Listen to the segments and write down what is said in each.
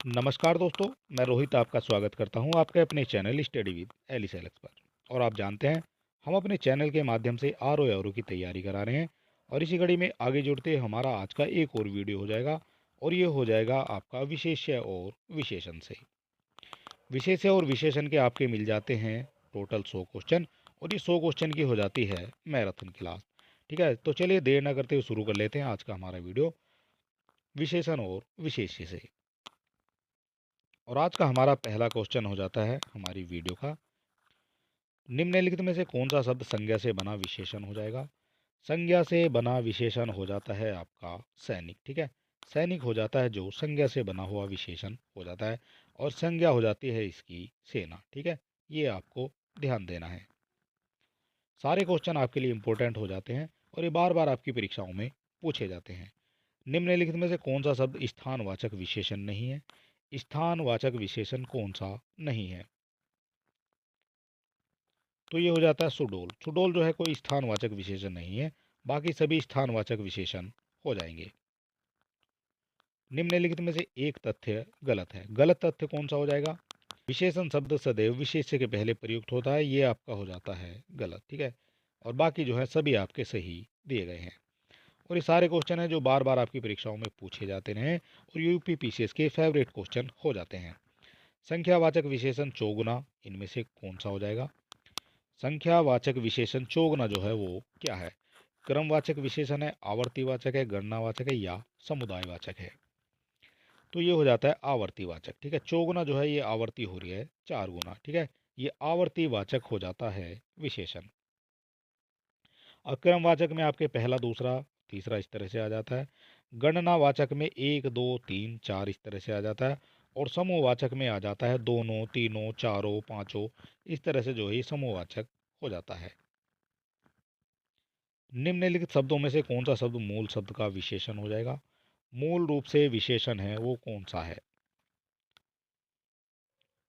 नमस्कार दोस्तों, मैं रोहित आपका स्वागत करता हूं आपके अपने channel study with Alice Alex पर। और आप जानते हैं, हम अपने चैनल के माध्यम से आर ओ की तैयारी करा रहे हैं। और इसी कड़ी में आगे जुड़ते हमारा आज का एक और वीडियो हो जाएगा। और ये हो जाएगा आपका विशेष्य और विशेषण से। विशेष्य और विशेषण के आपके मिल जाते हैं टोटल 100 क्वेश्चन। और ये 100 क्वेश्चन की हो जाती है मैराथन क्लास। ठीक है, तो चलिए देर ना करते हुए शुरू कर लेते हैं आज का हमारा वीडियो विशेषण और विशेष्य से। और आज का हमारा पहला क्वेश्चन हो जाता है हमारी वीडियो का, निम्नलिखित में से कौन सा शब्द संज्ञा से बना विशेषण हो जाएगा। संज्ञा से बना विशेषण हो जाता है आपका सैनिक। ठीक है, सैनिक हो जाता है जो संज्ञा से बना हुआ विशेषण हो जाता है। और संज्ञा हो जाती है इसकी सेना। ठीक है, ये आपको ध्यान देना है। सारे क्वेश्चन आपके लिए इंपॉर्टेंट हो जाते हैं और ये बार बार आपकी परीक्षाओं में पूछे जाते हैं। निम्नलिखित में से कौन सा शब्द स्थानवाचक विशेषण नहीं है। स्थानवाचक विशेषण कौन सा नहीं है, तो ये हो जाता है सुडोल। सुडोल जो है कोई स्थानवाचक विशेषण नहीं है, बाकी सभी स्थानवाचक विशेषण हो जाएंगे। निम्नलिखित में से एक तथ्य गलत है। गलत तथ्य कौन सा हो जाएगा। विशेषण शब्द सदैव विशेष्य के पहले प्रयुक्त होता है, ये आपका हो जाता है गलत। ठीक है, और बाकी जो है सभी आपके सही दिए गए हैं। और ये सारे क्वेश्चन हैं जो बार बार आपकी परीक्षाओं में पूछे जाते रहे और यूपी पीसीएस के फेवरेट क्वेश्चन हो जाते हैं। संख्यावाचक विशेषण चौगुना, इनमें से कौन सा हो जाएगा। संख्यावाचक विशेषण चौगुना जो है वो क्या है। क्रमवाचक विशेषण है, आवर्तीवाचक है, गणनावाचक है या समुदायवाचक है, तो ये हो जाता है आवर्तीवाचक। ठीक है, चौगुना जो है ये आवर्ती हो रही है 4 गुना। ठीक है, ये आवर्तीवाचक हो जाता है विशेषण। अक्रमवाचक में आपके पहला दूसरा तीसरा इस तरह से आ जाता है। गणनावाचक में 1 2 3 4 इस तरह से आ जाता है। और समूहवाचक में आ जाता है दोनों तीनों चारों पांचों, इस तरह से जो है ये समूहवाचक हो जाता है। निम्नलिखित शब्दों में से कौन सा शब्द मूल शब्द का विशेषण हो जाएगा। मूल रूप से विशेषण है वो कौन सा है,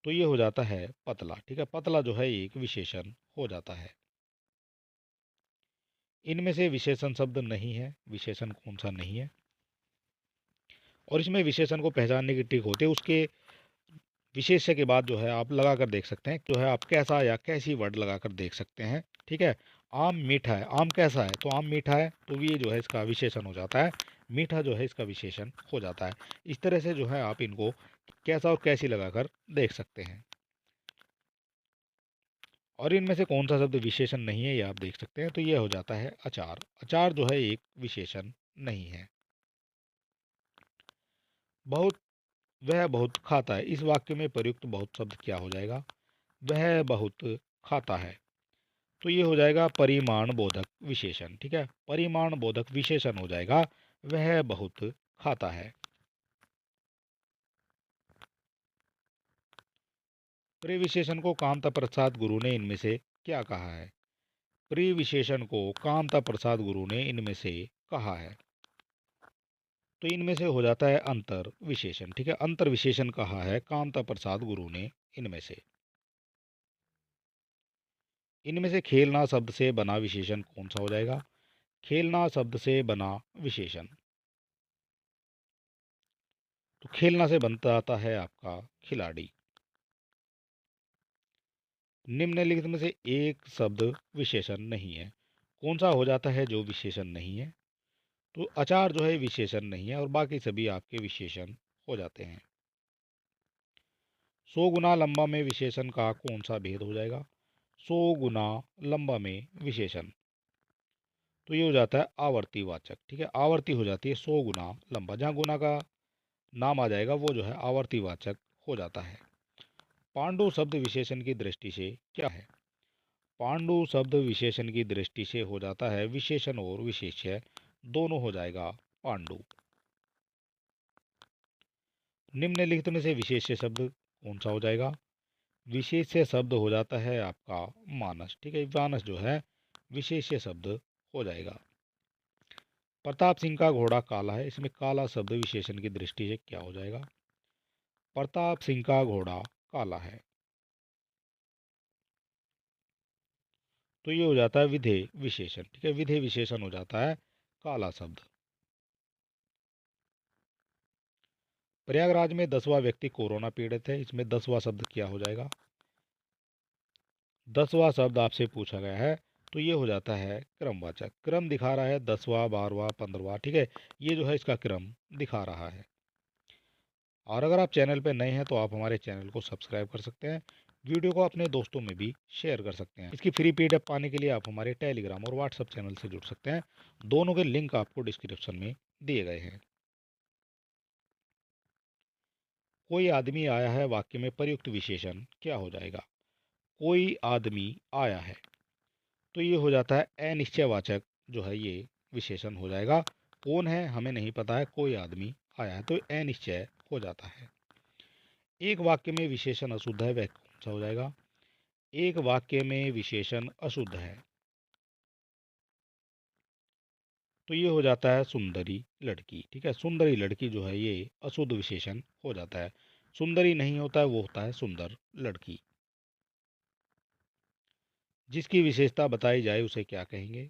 तो ये हो जाता है पतला। ठीक है, पतला जो है एक विशेषण हो जाता है। इनमें से विशेषण शब्द नहीं है, विशेषण कौन सा नहीं है। और इसमें विशेषण को पहचानने की ट्रिक होती है, उसके विशेष्य के बाद जो है आप लगा कर देख सकते हैं, जो है आप कैसा या कैसी वर्ड लगा कर देख सकते हैं। ठीक है, आम मीठा है, आम कैसा है तो आम मीठा है, तो ये जो है इसका विशेषण हो जाता है। मीठा जो है इसका विशेषण हो जाता है। इस तरह से जो है आप इनको कैसा और कैसी लगाकर देख सकते हैं। और इनमें से कौन सा शब्द विशेषण नहीं है ये आप देख सकते हैं, तो ये हो जाता है अचार। अचार जो है एक विशेषण नहीं है। बहुत, वह बहुत खाता है, इस वाक्य में प्रयुक्त बहुत शब्द क्या हो जाएगा। वह बहुत खाता है, तो ये हो जाएगा परिमाण बोधक विशेषण। ठीक है, परिमाण बोधक विशेषण हो जाएगा वह बहुत खाता है। प्रिय विशेषण को कांता प्रसाद गुरु ने इनमें से क्या कहा है। प्रिय विशेषण को कांता प्रसाद गुरु ने इनमें से कहा है, तो इनमें से हो जाता है अंतर विशेषण। ठीक है, अंतर विशेषण कहा है कांता प्रसाद गुरु ने इनमें से। इनमें से खेलना शब्द से बना विशेषण कौन सा हो जाएगा। खेलना शब्द से बना विशेषण, तो खेलना से बनता आता है आपका खिलाड़ी। निम्नलिखित में से एक शब्द विशेषण नहीं है, कौन सा हो जाता है जो विशेषण नहीं है। तो अचार जो है विशेषण नहीं है और बाकी सभी आपके विशेषण हो जाते हैं। 100 गुना लंबा में विशेषण का कौन सा भेद हो जाएगा। 100 गुना लंबा में विशेषण, तो ये हो जाता है आवर्तीवाचक। ठीक है, आवर्ती हो जाती है 100 गुना लंबा, जहाँ गुना का नाम आ जाएगा वो जो है आवर्तीवाचक हो जाता है। पांडु शब्द विशेषण की दृष्टि से क्या है। पांडु शब्द विशेषण की दृष्टि से हो जाता है विशेषण और विशेष्य दोनों हो जाएगा पांडु। निम्नलिखित में से विशेष्य शब्द कौन सा हो जाएगा। विशेष्य शब्द हो जाता है आपका मानस। ठीक है, मानस जो है विशेष्य शब्द हो जाएगा। प्रताप सिंह का घोड़ा काला है, इसमें काला शब्द विशेषण की दृष्टि से क्या हो जाएगा। प्रताप सिंह का घोड़ा काला है, तो ये हो जाता है विधेय विशेषण। ठीक है, विधेय विशेषण हो जाता है काला शब्द। प्रयागराज में 10वां व्यक्ति कोरोना पीड़ित है, इसमें 10वां शब्द क्या हो जाएगा? 10वां शब्द आपसे पूछा गया है, तो ये हो जाता है क्रमवाचक। क्रम दिखा रहा है 10वां, 12वां, 15वां, ठीक है, ये जो है इसका क्रम दिखा रहा है। और अगर आप चैनल पर नए हैं तो आप हमारे चैनल को सब्सक्राइब कर सकते हैं, वीडियो को अपने दोस्तों में भी शेयर कर सकते हैं। इसकी फ्री पीडीएफ पाने के लिए आप हमारे टेलीग्राम और व्हाट्सएप चैनल से जुड़ सकते हैं, दोनों के लिंक आपको डिस्क्रिप्शन में दिए गए हैं। कोई आदमी आया है वाक्य में प्रयुक्त विशेषण क्या हो जाएगा? कोई आदमी आया है, तो ये हो जाता है अनिश्चयवाचक जो है ये विशेषण हो जाएगा। कौन है हमें नहीं पता है, कोई आदमी आया है, तो अनिश्चय हो जाता है। एक वाक्य में विशेषण अशुद्ध है, वह कौन सा हो जाएगा? एक वाक्य में विशेषण अशुद्ध है, तो ये हो जाता है सुंदरी लड़की। ठीक है, सुंदरी लड़की जो है ये अशुद्ध विशेषण हो जाता है। सुंदरी नहीं होता है, वो होता है सुंदर लड़की। जिसकी विशेषता बताई जाए उसे क्या कहेंगे?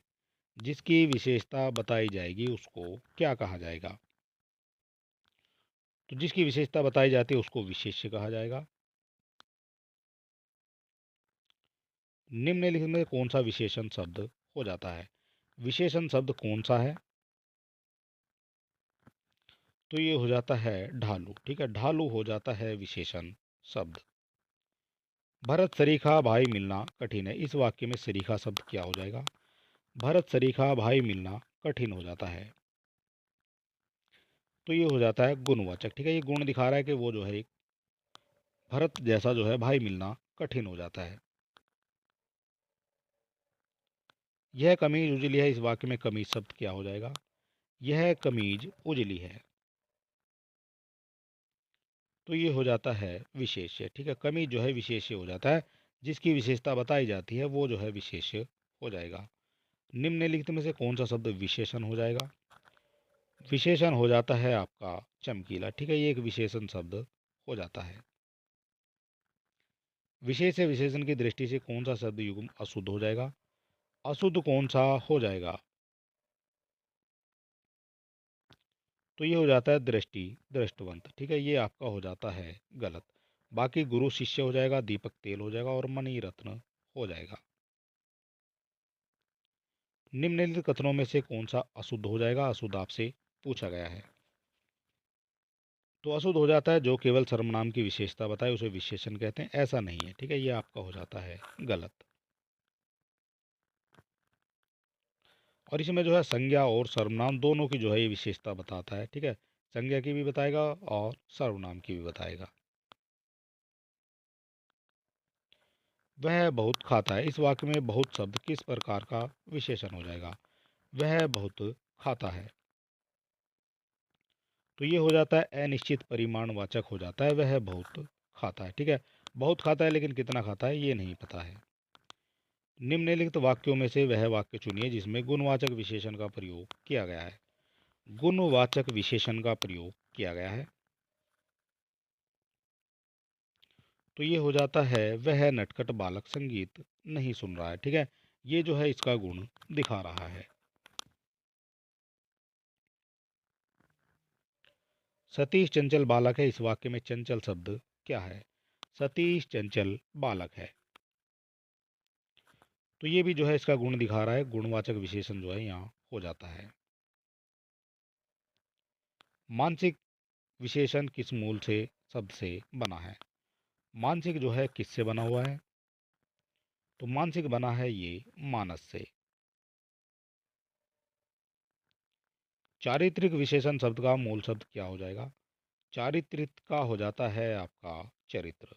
जिसकी विशेषता बताई जाएगी उसको क्या कहा जाएगा? तो जिसकी विशेषता बताई जाती है उसको विशेष्य कहा जाएगा। निम्नलिखित में कौन सा विशेषण शब्द हो जाता है? विशेषण शब्द कौन सा है? तो ये हो जाता है ढालू। ठीक है, ढालू हो जाता है विशेषण शब्द। भरत सरीखा भाई मिलना कठिन है, इस वाक्य में सरीखा शब्द क्या हो जाएगा? भरत सरीखा भाई मिलना कठिन हो जाता है, तो ये हो जाता है गुणवाचक। ठीक है, ये गुण दिखा रहा है कि वो जो है एक भरत जैसा जो है भाई मिलना कठिन हो जाता है। यह कमीज उजली है, इस वाक्य में कमीज शब्द क्या हो जाएगा? यह कमीज उजली है, तो ये हो जाता है विशेष्य। ठीक है, कमीज जो है विशेष्य हो जाता है, जिसकी विशेषता बताई जाती है वो जो है विशेष्य हो जाएगा। निम्नलिखित में से कौन सा शब्द विशेषण हो जाएगा? विशेषण हो जाता है आपका चमकीला। ठीक है, ये एक विशेषण शब्द हो जाता है। विशेष या विशेषण की दृष्टि से कौन सा शब्द युग्म अशुद्ध हो जाएगा? अशुद्ध कौन सा हो जाएगा? तो ये हो जाता है दृष्टि, दृष्टवंत। ठीक है, ये आपका हो जाता है गलत। बाकी गुरु शिष्य हो जाएगा, दीपक तेल हो जाएगा और मणि रत्न हो जाएगा। निम्नलिखित कथनों में से कौन सा अशुद्ध हो जाएगा? अशुद्ध आपसे पूछा गया है, तो अशुद्ध हो जाता है जो केवल सर्वनाम की विशेषता बताए उसे विशेषण कहते हैं, ऐसा नहीं है। ठीक है, ये आपका हो जाता है गलत। और इसमें जो है संज्ञा और सर्वनाम दोनों की जो है ये विशेषता बताता है। ठीक है, संज्ञा की भी बताएगा और सर्वनाम की भी बताएगा। वह बहुत खाता है, इस वाक्य में बहुत शब्द किस प्रकार का विशेषण हो जाएगा? वह बहुत खाता है, तो ये हो जाता है अनिश्चित परिमाणवाचक हो जाता है, वह बहुत खाता है। ठीक है, बहुत खाता है लेकिन कितना खाता है ये नहीं पता है। निम्नलिखित वाक्यों में से वह वाक्य चुनिए जिसमें गुणवाचक विशेषण का प्रयोग किया गया है। गुणवाचक विशेषण का प्रयोग किया गया है, तो ये हो जाता है वह नटखट बालक संगीत नहीं सुन रहा है। ठीक है, ये जो है इसका गुण दिखा रहा है। सतीश चंचल बालक है, इस वाक्य में चंचल शब्द क्या है? सतीश चंचल बालक है, तो ये भी जो है इसका गुण दिखा रहा है, गुणवाचक विशेषण जो है यहाँ हो जाता है। मानसिक विशेषण किस मूल से शब्द से बना है? मानसिक जो है किससे बना हुआ है? तो मानसिक बना है ये मानस से। चारित्रिक विशेषण शब्द का मूल शब्द क्या हो जाएगा? चारित्रिक का हो जाता है आपका चरित्र।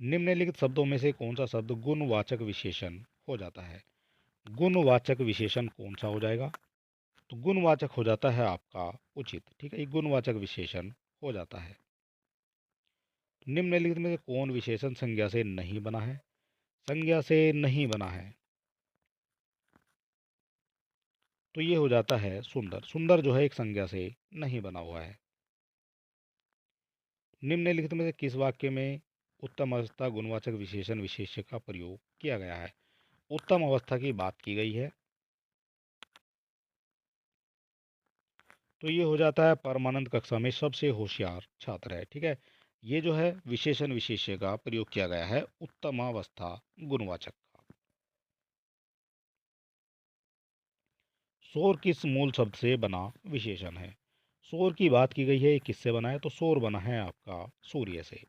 निम्नलिखित शब्दों में से कौन सा शब्द गुणवाचक विशेषण हो जाता है? गुणवाचक विशेषण कौन सा हो जाएगा? तो गुणवाचक हो जाता है आपका उचित। ठीक है, ये गुणवाचक विशेषण हो जाता है। निम्नलिखित में से कौन विशेषण संज्ञा से नहीं बना है? संज्ञा से नहीं बना है, तो ये हो जाता है सुंदर। सुंदर जो है एक संज्ञा से नहीं बना हुआ है। निम्नलिखित में से किस वाक्य में उत्तम अवस्था गुणवाचक विशेषण विशेष्य का प्रयोग किया गया है? उत्तम अवस्था की बात की गई है, तो ये हो जाता है परमानंद कक्षा में सबसे होशियार छात्र है। ठीक है, ये जो है विशेषण विशेष्य का प्रयोग किया गया है उत्तमावस्था गुणवाचक का। शोर किस मूल शब्द से बना विशेषण है? शोर की बात की गई है, ये किससे बना है? तो शोर बना है आपका सूर्य से।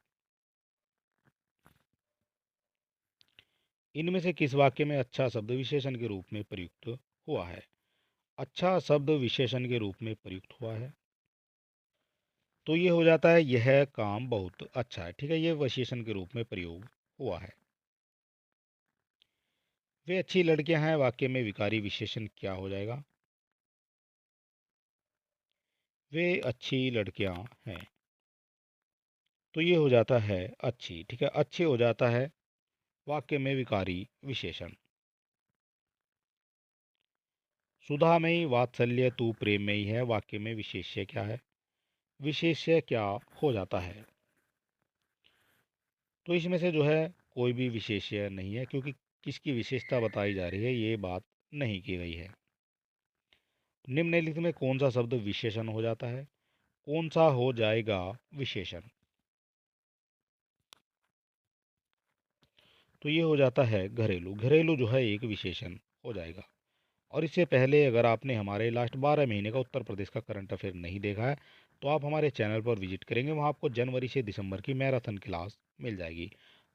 इनमें से किस वाक्य में अच्छा शब्द विशेषण के रूप में प्रयुक्त हुआ है? अच्छा शब्द विशेषण के रूप में प्रयुक्त हुआ है, तो ये हो जाता है यह काम बहुत अच्छा है। ठीक है, ये विशेषण के रूप में प्रयोग हुआ है। वे अच्छी लड़कियां हैं वाक्य में विकारी विशेषण क्या हो जाएगा? वे अच्छी लड़कियां हैं, तो ये हो जाता है अच्छी। ठीक है, अच्छे हो जाता है वाक्य में विकारी विशेषण। सुधा में ही वात्सल्य तू प्रेम में ही है, वाक्य में विशेष्य क्या है? विशेष्य क्या हो जाता है? तो इसमें से जो है कोई भी विशेष्य नहीं है, क्योंकि किसकी विशेषता बताई जा रही है ये बात नहीं की गई है। निम्नलिखित में कौन सा शब्द विशेषण हो जाता है? कौन सा हो जाएगा विशेषण? तो ये हो जाता है घरेलू। घरेलू जो है एक विशेषण हो जाएगा। और इससे पहले अगर आपने हमारे लास्ट 12 महीने का उत्तर प्रदेश का करंट अफेयर नहीं देखा है, तो आप हमारे चैनल पर विजिट करेंगे, वहाँ आपको जनवरी से दिसंबर की मैराथन क्लास मिल जाएगी।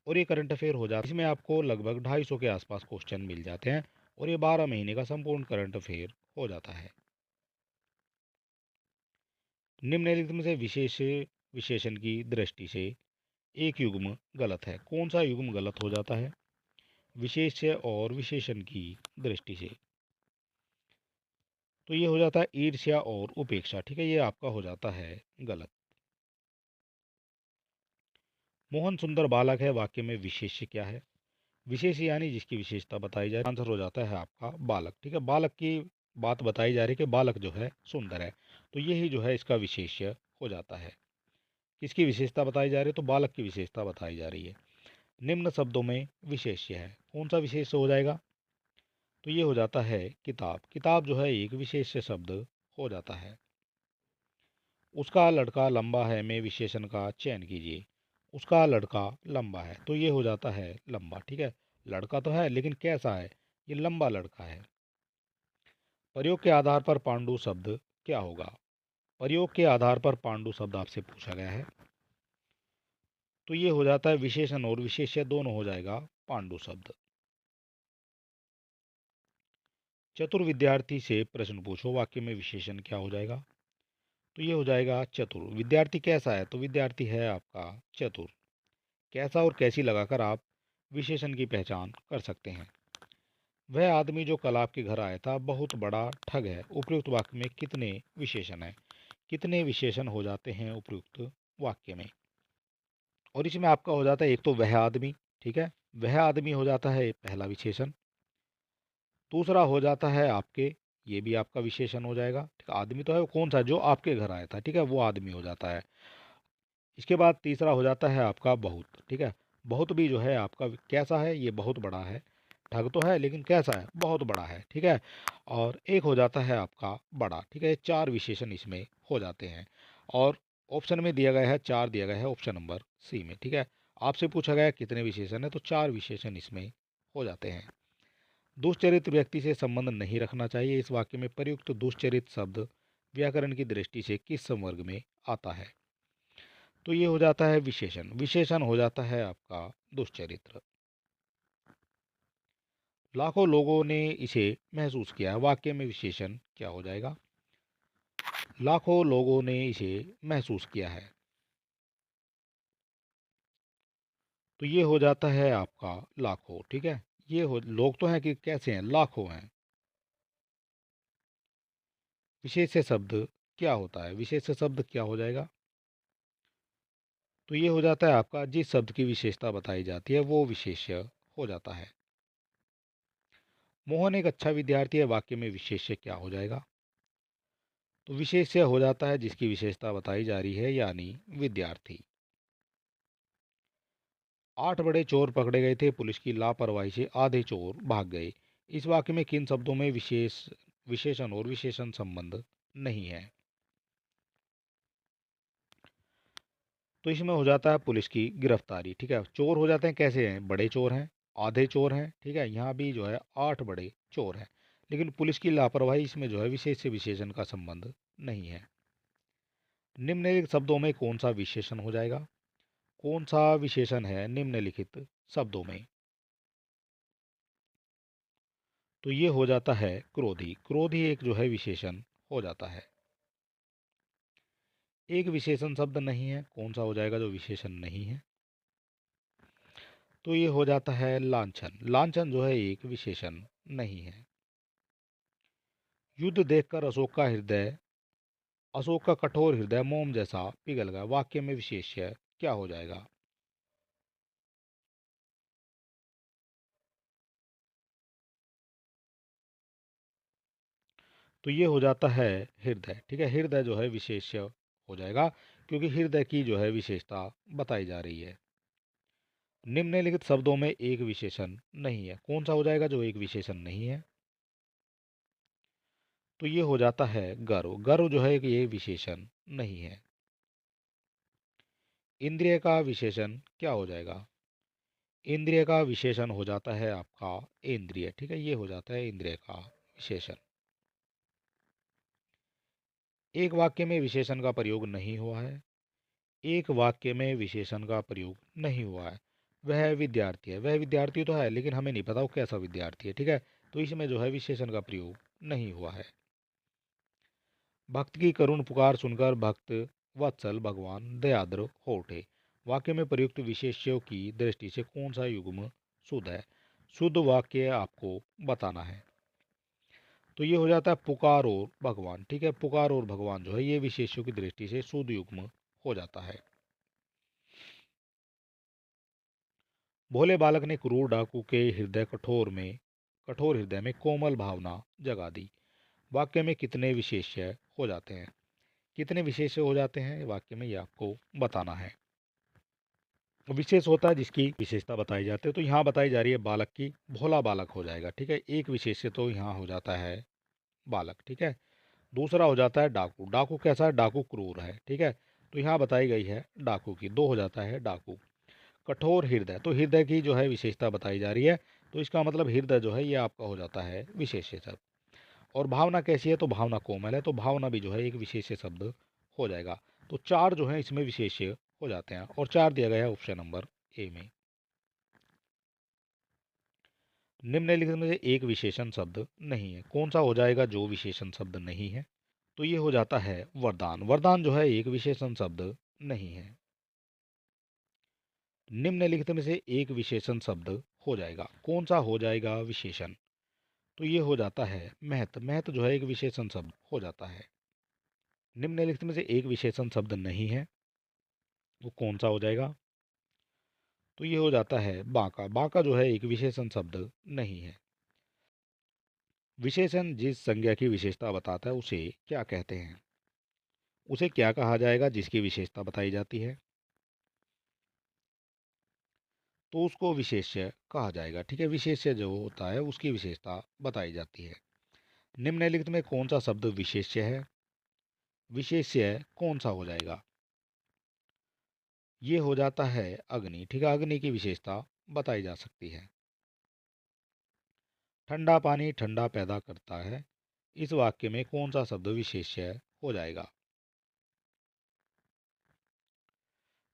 और ये करंट अफेयर हो जाता है, इसमें आपको लगभग 250 के आसपास क्वेश्चन मिल जाते हैं, और ये 12 महीने का संपूर्ण करंट अफेयर हो जाता है। निम्नलिखित में से विशेष विशेषण की दृष्टि से एक युग्म गलत है। कौन सा युग्म गलत हो जाता है विशेष्य और विशेषण की दृष्टि से? तो ये हो जाता है ईर्ष्या और उपेक्षा। ठीक है, ये आपका हो जाता है गलत। मोहन सुंदर बालक है, वाक्य में विशेष्य क्या है? विशेष यानी जिसकी विशेषता बताई जाए, आंसर हो जाता है आपका बालक। ठीक है, बालक की बात बताई जा रही है कि बालक जो है सुंदर है, तो यही जो है इसका विशेष्य हो जाता है। किसकी विशेषता बताई जा रही है? तो बालक की विशेषता बताई जा रही है। निम्न शब्दों में विशेष्य है, कौन सा विशेष्य हो जाएगा? तो ये हो जाता है किताब। किताब जो है एक विशेष्य शब्द हो जाता है। उसका लड़का लंबा है में विशेषण का चयन कीजिए। उसका लड़का लंबा है, तो ये हो जाता है लंबा। ठीक है, लड़का तो है लेकिन कैसा है? ये लंबा लड़का है। प्रयोग के आधार पर पांडु शब्द क्या होगा? प्रयोग के आधार पर पांडु शब्द आपसे पूछा गया है, तो ये हो जाता है विशेषण और विशेष्य दोनों हो जाएगा पांडु शब्द। चतुर विद्यार्थी से प्रश्न पूछो, वाक्य में विशेषण क्या हो जाएगा? तो ये हो जाएगा चतुर। विद्यार्थी कैसा है? तो विद्यार्थी है आपका चतुर। कैसा और कैसी लगाकर आप विशेषण की पहचान कर सकते हैं। वह आदमी जो कल आपके घर आया था बहुत बड़ा ठग है, उपयुक्त वाक्य में कितने विशेषण हैं? कितने विशेषण हो जाते हैं उपयुक्त वाक्य में? और इसमें आपका हो जाता है एक तो वह आदमी। ठीक है, वह आदमी हो जाता है पहला विशेषण। दूसरा हो जाता है आपके, ये भी आपका विशेषण हो जाएगा। ठीक है, आदमी तो है वो कौन सा? जो आपके घर आया था। ठीक है, वो आदमी हो जाता है। इसके बाद तीसरा हो जाता है आपका बहुत। ठीक है, बहुत भी जो है आपका कैसा है? ये बहुत बड़ा है। ठग तो है लेकिन कैसा है? बहुत बड़ा है। ठीक है, और एक हो जाता है आपका बड़ा। ठीक है, ये चार विशेषण इसमें हो जाते हैं। और ऑप्शन में दिया गया है चार, दिया गया है ऑप्शन नंबर सी में। ठीक है, आपसे पूछा गया है कितने विशेषण है, तो चार विशेषण इसमें हो जाते हैं। दुष्चरित व्यक्ति से संबंध नहीं रखना चाहिए। इस वाक्य में प्रयुक्त दुष्चरित शब्द व्याकरण की दृष्टि से किस संवर्ग में आता है? तो ये हो जाता है विशेषण। विशेषण हो जाता है आपका दुष्चरित्र। लाखों लोगों ने इसे महसूस किया, वाक्य में विशेषण क्या हो जाएगा? लाखों लोगों ने इसे महसूस किया है, तो ये हो जाता है आपका लाखों। ठीक है, ये हो लोग तो हैं कि कैसे हैं? लाखों हैं। विशेष शब्द क्या होता है? विशेष शब्द क्या हो जाएगा? तो ये हो जाता है आपका जिस शब्द की विशेषता बताई जाती है वो विशेष्य हो जाता है। मोहन एक अच्छा विद्यार्थी है, वाक्य में विशेष्य क्या हो जाएगा? तो विशेष्य हो जाता है जिसकी विशेषता बताई जा रही है, यानी विद्यार्थी। 8 बड़े चोर पकड़े गए थे, पुलिस की लापरवाही से आधे चोर भाग गए। इस वाक्य में किन शब्दों में विशेषण और विशेषण संबंध नहीं है? तो इसमें हो जाता है पुलिस की गिरफ्तारी। ठीक है, चोर हो जाते हैं कैसे हैं, बड़े चोर हैं, आधे चोर हैं। ठीक है, यहाँ भी जो है 8 बड़े चोर हैं, लेकिन पुलिस की लापरवाही इसमें जो है विशेष से विशेषण का संबंध नहीं है। निम्नलिखित शब्दों में कौन सा विशेषण हो जाएगा? कौन सा विशेषण है निम्नलिखित शब्दों में? तो ये हो जाता है क्रोधी। क्रोधी एक जो है विशेषण हो जाता है। एक विशेषण शब्द नहीं है, कौन सा हो जाएगा जो विशेषण नहीं है? तो ये हो जाता है लांछन। लांछन जो है एक विशेषण नहीं है। युद्ध देखकर अशोक का कठोर हृदय मोम जैसा पिघल गया। वाक्य में विशेष्य क्या हो जाएगा? तो ये हो जाता है हृदय। ठीक है, हृदय जो है विशेष्य हो जाएगा, क्योंकि हृदय की जो है विशेषता बताई जा रही है। निम्नलिखित शब्दों में एक विशेषण नहीं है, कौन सा हो जाएगा जो एक विशेषण नहीं है? तो ये हो जाता है गर्व। गर्व जो है कि ये विशेषण नहीं है। इंद्रिय का विशेषण क्या हो जाएगा? इंद्रिय का विशेषण हो जाता है आपका इंद्रिय। ठीक है, ये हो जाता है इंद्रिय का विशेषण। एक वाक्य में विशेषण का प्रयोग नहीं हुआ है। एक वाक्य में विशेषण का प्रयोग नहीं हुआ है। वह विद्यार्थी है। वह विद्यार्थी तो है, लेकिन हमें नहीं पता वो कैसा विद्यार्थी है। ठीक है, तो इसमें जो है विशेषण का प्रयोग नहीं हुआ है। भक्त की करुण पुकार सुनकर भक्त वत्सल भगवान दयाद्र हो उठे। वाक्य में प्रयुक्त विशेष्यों की दृष्टि से कौन सा युग्म शुद्ध है? शुद्ध वाक्य आपको बताना है। तो ये हो जाता है पुकार और भगवान। ठीक है, पुकार और भगवान जो है ये विशेष्यों की दृष्टि से शुद्ध युग्म हो जाता है। भोले बालक ने क्रूर डाकू के कठोर हृदय में कोमल भावना जगा दी। वाक्य में कितने विशेष्य हो जाते हैं? कितने विशेष्य हो जाते हैं वाक्य में, ये आपको बताना है। विशेष होता है जिसकी विशेषता बताई जाती है। तो यहाँ बताई जा रही है बालक की, भोला बालक हो जाएगा। ठीक है, एक विशेष्य तो यहाँ हो जाता है बालक। ठीक है, दूसरा हो जाता है डाकू। डाकू कैसा है? डाकू क्रूर है। ठीक है, तो यहाँ बताई गई है डाकू की। दो हो जाता है डाकू। कठोर हृदय, तो हृदय की जो है विशेषता बताई जा रही है, तो इसका मतलब हृदय जो है ये आपका हो जाता है विशेष्य शब्द। और भावना कैसी है? तो भावना कोमल है, तो भावना भी जो है एक विशेष्य शब्द हो जाएगा। तो 4 जो है इसमें विशेष्य हो जाते हैं, और 4 दिया गया है ऑप्शन नंबर ए में। निम्नलिखित में से एक विशेषण शब्द नहीं है, कौन सा हो जाएगा जो विशेषण शब्द नहीं है? तो ये हो जाता है वरदान। वरदान जो है एक विशेषण शब्द नहीं है। निम्नलिखित में से एक विशेषण शब्द हो जाएगा, कौन सा हो जाएगा विशेषण? तो ये हो जाता है महत। महत जो है एक विशेषण शब्द हो जाता है। निम्नलिखित में से एक विशेषण शब्द नहीं है, वो कौन सा हो जाएगा? तो ये हो जाता है बांका। बांका जो है एक विशेषण शब्द नहीं है। विशेषण जिस संज्ञा की विशेषता बताता है उसे क्या कहते हैं? उसे क्या कहा जाएगा जिसकी विशेषता बताई जाती है? तो उसको विशेष्य कहा जाएगा। ठीक है, विशेष्य जो होता है उसकी विशेषता बताई जाती है। निम्नलिखित में कौन सा शब्द विशेष्य है? विशेष्य कौन सा हो जाएगा? ये हो जाता है अग्नि। ठीक है, अग्नि की विशेषता बताई जा सकती है। ठंडा पानी ठंडा पैदा करता है। इस वाक्य में कौन सा शब्द विशेष्य हो जाएगा?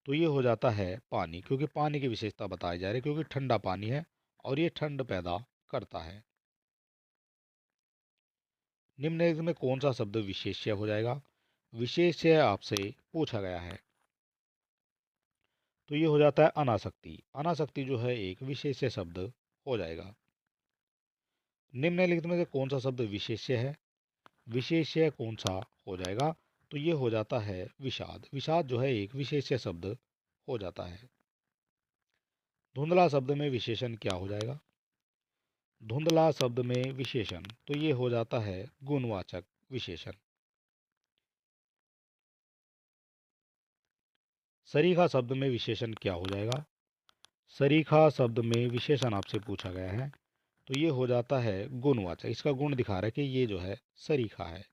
तो ये हो जाता है पानी, क्योंकि पानी की विशेषता बताई जा रही है, क्योंकि ठंडा पानी है और ये ठंड पैदा करता है। निम्नलिखित में कौन सा शब्द विशेष्य हो जाएगा? विशेष्य आपसे पूछा गया है। तो ये हो जाता है अनासक्ति। अनासक्ति जो है एक विशेष्य शब्द हो जाएगा। निम्नलिखित में से कौन सा शब्द विशेष्य है? विशेष्य कौन सा हो जाएगा? तो ये हो जाता है विषाद। विषाद जो है एक विशेष्य शब्द हो जाता है। धुंधला शब्द में विशेषण क्या हो जाएगा? धुंधला शब्द में विशेषण, तो ये हो जाता है गुणवाचक विशेषण। सरीखा शब्द में विशेषण क्या हो जाएगा? सरीखा शब्द में विशेषण आपसे पूछा गया है, तो ये हो जाता है गुणवाचक। इसका गुण दिखा रहा है कि ये जो है सरीखा है।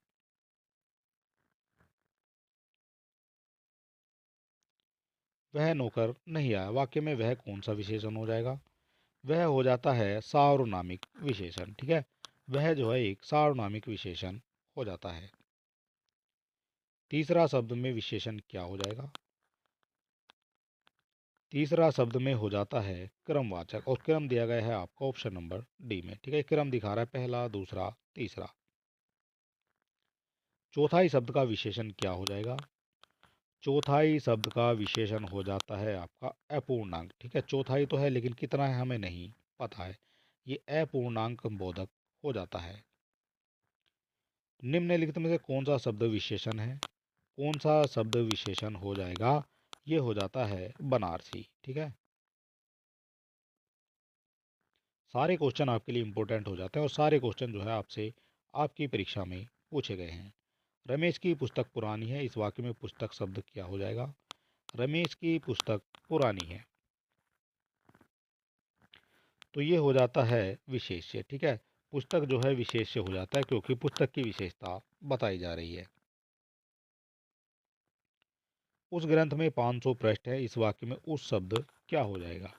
वह नौकर नहीं आया, वाक्य में वह कौन सा विशेषण हो जाएगा? वह हो जाता है सार्वनामिक विशेषण। ठीक है, वह जो है एक सार्वनामिक विशेषण हो जाता है। तीसरा शब्द में विशेषण क्या हो जाएगा? तीसरा शब्द में हो जाता है क्रमवाचक, और क्रम दिया गया है आपको ऑप्शन नंबर डी में। ठीक है, क्रम दिखा रहा है पहला, दूसरा, तीसरा। चौथाई शब्द का विशेषण क्या हो जाएगा? चौथाई शब्द का विशेषण हो जाता है आपका अपूर्णांक। ठीक है, चौथाई तो है लेकिन कितना है हमें नहीं पता है, ये अपूर्णांक बोधक हो जाता है। निम्नलिखित में से कौन सा शब्द विशेषण है? कौन सा शब्द विशेषण हो जाएगा? ये हो जाता है बनारसी। ठीक है, सारे क्वेश्चन आपके लिए इंपॉर्टेंट हो जाते हैं और सारे क्वेश्चन जो है आपसे आपकी परीक्षा में पूछे गए हैं। रमेश की पुस्तक पुरानी है, इस वाक्य में पुस्तक शब्द क्या हो जाएगा? रमेश की पुस्तक पुरानी है, तो ये हो जाता है विशेष्य। ठीक है, पुस्तक जो है विशेष्य हो जाता है क्योंकि पुस्तक की विशेषता बताई जा रही है। उस ग्रंथ में 500 पृष्ठ है, इस वाक्य में उस शब्द क्या हो जाएगा?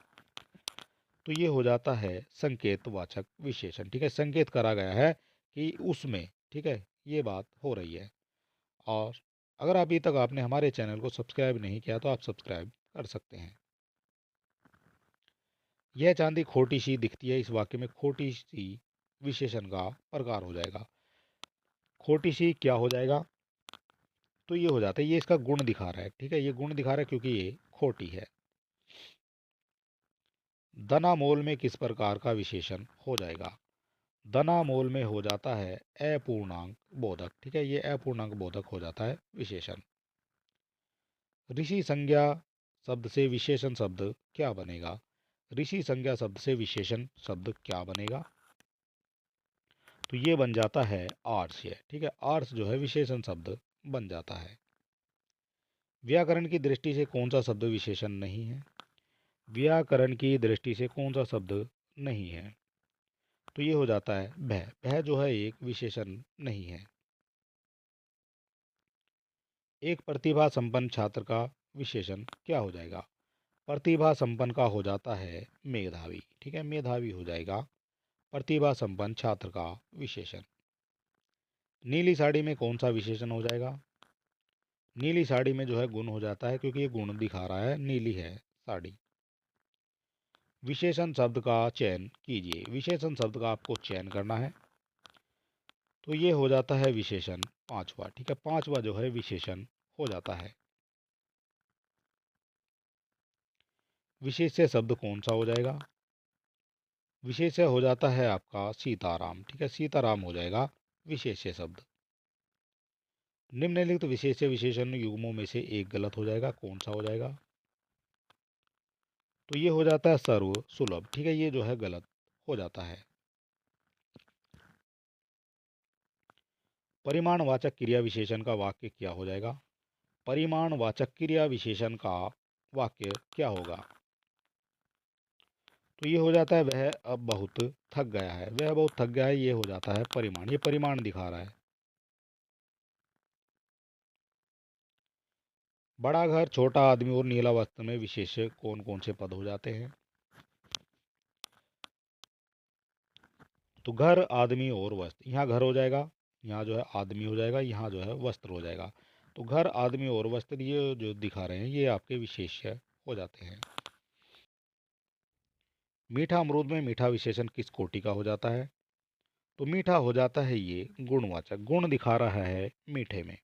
तो ये हो जाता है संकेतवाचक विशेषण। ठीक है, संकेत करा गया है कि उसमें। ठीक है, ये बात हो रही है। और अगर अभी तक आपने हमारे चैनल को सब्सक्राइब नहीं किया तो आप सब्सक्राइब कर सकते हैं। यह चांदी खोटी सी दिखती है, इस वाक्य में खोटी सी विशेषण का प्रकार हो जाएगा। खोटी सी क्या हो जाएगा? तो ये हो जाता है, ये इसका गुण दिखा रहा है। ठीक है, ये गुण दिखा रहा है क्योंकि ये खोटी है। दना मोल में किस प्रकार का विशेषण हो जाएगा? दना मोल में हो जाता है अपूर्णांक बोधक। ठीक है, ये अपूर्णांक बोधक हो जाता है विशेषण। ऋषि संज्ञा शब्द से विशेषण शब्द क्या बनेगा? ऋषि संज्ञा शब्द से विशेषण शब्द क्या बनेगा? तो ये बन जाता है आर्ष्य। ठीक है, आर्ष जो है विशेषण शब्द बन जाता है। व्याकरण की दृष्टि से कौन सा शब्द विशेषण नहीं है? व्याकरण की दृष्टि से कौन सा शब्द नहीं है? तो ये हो जाता है भय। भय जो है एक विशेषण नहीं है। एक प्रतिभा संपन्न छात्र का विशेषण क्या हो जाएगा? प्रतिभा संपन्न का हो जाता है मेधावी। ठीक है, मेधावी हो जाएगा प्रतिभा संपन्न छात्र का विशेषण। नीली साड़ी में कौन सा विशेषण हो जाएगा? नीली साड़ी में जो है गुण हो जाता है क्योंकि ये गुण दिखा रहा है, नीली है साड़ी। विशेषण शब्द का चयन कीजिए। विशेषण शब्द का आपको चयन करना है, तो ये हो जाता है विशेषण पांचवा। ठीक है, पांचवा जो है विशेषण हो जाता है। विशेष्य शब्द कौन सा हो जाएगा? विशेष्य हो जाता है आपका सीताराम। ठीक है, सीताराम हो जाएगा विशेष्य शब्द। निम्नलिखित विशेष्य विशेषण युग्मों में से एक गलत हो जाएगा, कौन सा हो जाएगा? तो ये हो जाता है सर्व सुलभ। ठीक है, ये जो है गलत हो जाता है। परिमाणवाचक क्रिया विशेषण का वाक्य क्या हो जाएगा? परिमाणवाचक क्रिया विशेषण का वाक्य क्या होगा? तो ये हो जाता है वह अब बहुत थक गया है। वह बहुत थक गया है, ये हो जाता है परिमाण। ये परिमाण दिखा रहा है। बड़ा घर, छोटा आदमी और नीला वस्त्र में विशेष कौन कौन से पद हो जाते हैं? तो घर, आदमी और वस्त्र। यहाँ घर हो जाएगा, यहाँ जो है आदमी हो जाएगा, यहाँ जो है वस्त्र हो जाएगा। तो घर, आदमी और वस्त्र ये जो दिखा रहे हैं ये आपके विशेष्य हो जाते हैं। मीठा अमरूद में मीठा विशेषण किस कोटि का हो जाता है? तो मीठा हो जाता है ये गुणवाचक। गुण दिखा रहा है मीठे में।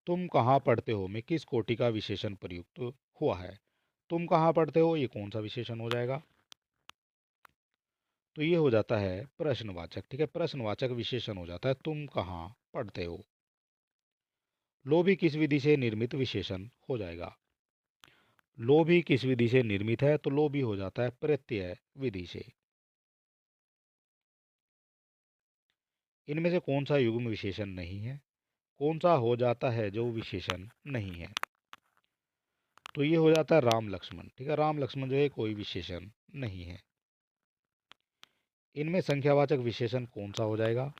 तुम कहाँ पढ़ते हो में किस कोटि का विशेषण प्रयुक्त हुआ है? तुम कहाँ पढ़ते हो, ये कौन सा विशेषण हो जाएगा? तो ये हो जाता है प्रश्नवाचक। ठीक है, प्रश्नवाचक विशेषण हो जाता है तुम कहाँ पढ़ते हो। लोभी किस विधि से निर्मित विशेषण हो जाएगा? लोभी किस विधि से निर्मित है? तो लोभी हो जाता है प्रत्यय विधि से। इनमें से कौन सा युग्म विशेषण नहीं है? कौन सा हो जाता है जो विशेषण नहीं है? तो ये हो जाता है राम लक्ष्मण। ठीक है, राम लक्ष्मण जो है कोई विशेषण नहीं है। इनमें संख्यावाचक विशेषण कौन सा हो जाएगा?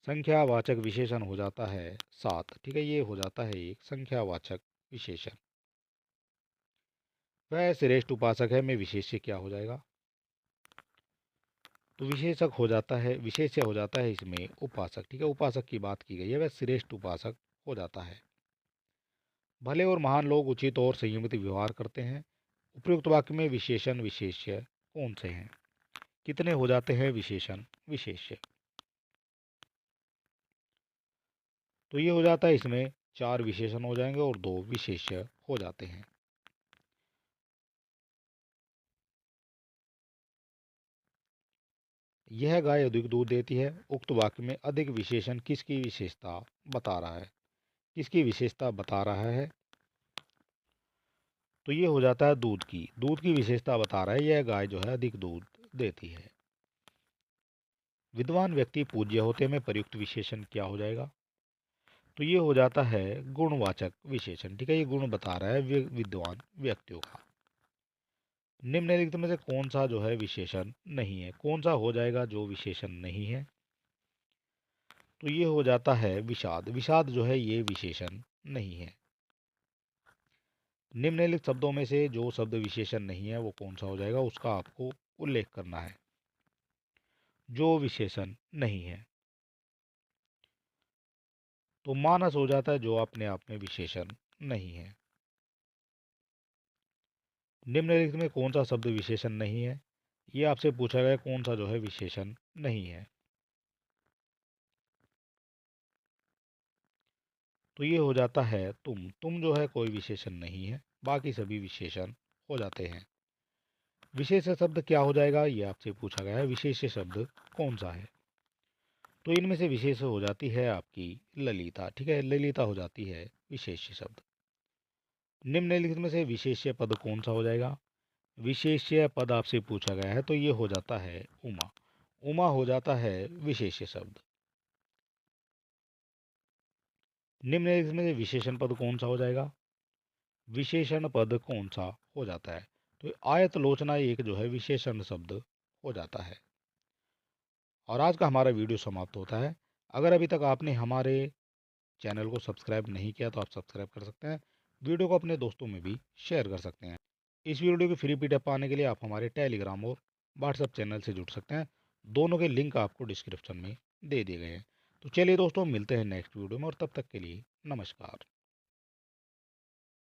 संख्यावाचक विशेषण हो जाता है सात। ठीक है, ये हो जाता है एक संख्यावाचक विशेषण। वह श्रेष्ठ उपासक है में विशेष्य क्या हो जाएगा? तो विशेषक हो जाता है, विशेष्य हो जाता है इसमें उपासक। ठीक है, उपासक की बात की गई है, वह श्रेष्ठ उपासक हो जाता है। भले और महान लोग उचित और संयमित व्यवहार करते हैं। उपयुक्त वाक्य में विशेषण विशेष्य कौन से हैं? कितने हो जाते हैं विशेषण विशेष्य? तो ये हो जाता है इसमें चार विशेषण हो जाएंगे और दो विशेष्य हो जाते हैं। यह गाय अधिक दूध देती है। उक्त वाक्य में अधिक विशेषण किसकी विशेषता बता रहा है? किसकी विशेषता बता रहा है? तो ये हो जाता है दूध की विशेषता बता रहा है, यह गाय जो है अधिक दूध देती है। विद्वान व्यक्ति पूज्य होते में प्रयुक्त विशेषण क्या हो जाएगा? तो ये हो जाता है गुणवाचक विशेषण। ठीक है, ये गुण बता रहा है विद्वान व्यक्तियों का। निम्नलिखित में से कौन सा जो है विशेषण नहीं है? कौन सा हो जाएगा जो विशेषण नहीं है? तो ये हो जाता है विषाद। विषाद जो है ये विशेषण नहीं है। निम्नलिखित शब्दों में से जो शब्द विशेषण नहीं है वो कौन सा हो जाएगा, उसका आपको उल्लेख करना है। जो विशेषण नहीं है तो मानस हो जाता है, जो अपने आप में विशेषण नहीं है। निम्नलिखित में कौन सा शब्द विशेषण नहीं है? ये आपसे पूछा गया कौन सा जो है विशेषण नहीं है। तो ये हो जाता है तुम जो है कोई विशेषण नहीं है, बाकी सभी विशेषण हो जाते हैं। विशेष शब्द क्या हो जाएगा, ये आपसे पूछा गया है। विशेष शब्द कौन सा है? तो इनमें से विशेष हो जाती है आपकी ललिता। ठीक है, ललिता हो जाती है विशेष शब्द। निम्नलिखित में से विशेष्य पद कौन सा हो जाएगा? विशेष्य पद आपसे पूछा गया है तो ये हो जाता है उमा। उमा हो जाता है विशेष्य शब्द। निम्नलिखित में से विशेषण पद कौन सा हो जाएगा? विशेषण पद कौन सा हो जाता है? तो आयत लोचना एक जो है विशेषण शब्द हो जाता है। और आज का हमारा वीडियो समाप्त होता है। अगर अभी तक आपने हमारे चैनल को सब्सक्राइब नहीं किया तो आप सब्सक्राइब कर सकते हैं। वीडियो को अपने दोस्तों में भी शेयर कर सकते हैं। इस वीडियो की फ्री पीडीएफ पाने के लिए आप हमारे टेलीग्राम और व्हाट्सएप चैनल से जुड़ सकते हैं। दोनों के लिंक आपको डिस्क्रिप्शन में दे दिए गए हैं। तो चलिए दोस्तों, मिलते हैं नेक्स्ट वीडियो में, और तब तक के लिए नमस्कार।